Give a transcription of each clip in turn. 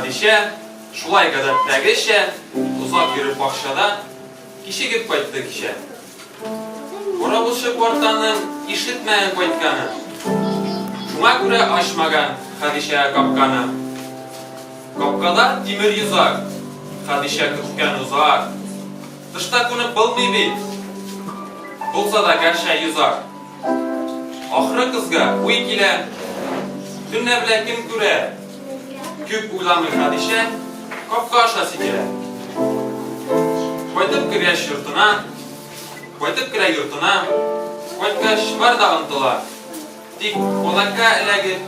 Hadişe, şulay gazettegeşe, uzak yürüp bakşada, kişi gidip kayıttı kişi. Orabışı kortanın işitmeyen kayıtkanı. Şuna göre aşmagan Hadişe'ye kapkanı. Kapkada timir yüzak, Hadişe kıtken uzak. Dışta kunu bilmey bit, bulsa da gerçeği yüzak. Ahırı kızga uy kile, dünne bile kim göre. Küp uylamı Hadişe, kapka aşası kile. Koytup kireş yurtuna, koytup kire yurtuna, koytkaş var da ıntılar. Tik olakka ilegi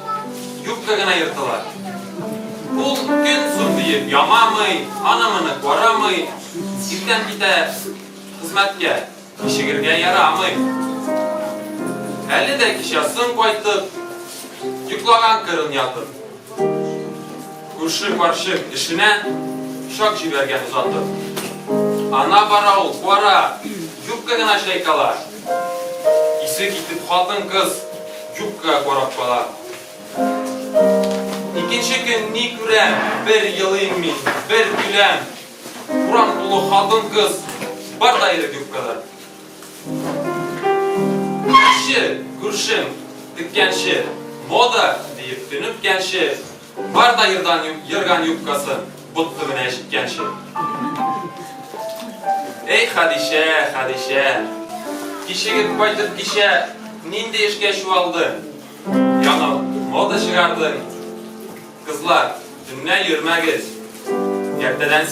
yupka gına yırtılar. Bul gün sunduyup yamamay, hanımını koramay, İpten bite hizmetke, kişigirge yaramay. Elli de kişasın koytup, yüklagan kırın yatıp. Kurşuk varşık işine, şok jibergen uzatıp. Ana bara ol, kora, yupka gına şeykalar. İsi gitip hatın kız, yupka korap kalar. İkinci gün ni kürem, bir yılayım min, bir gülem. Buran dolu hatın kız, bar dayırık yupkalar. Kişi, kurşun, dikkenşi, moda deyip dönüp genşi, bar dayırdan yırgan yupkası, bıttığına eşitkenşi. Ey Hadişe, Hadişe, kişi gidip koytup kişe, ninde işge şu aldı. Yana moda çıkardın. Kızlar, dünya yürümegiz, yerden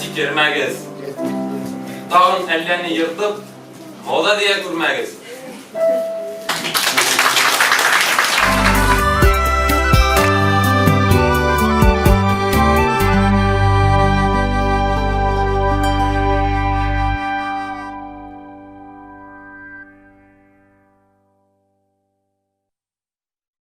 Dağın ellerini yırtıp, moda diye kurmegiz.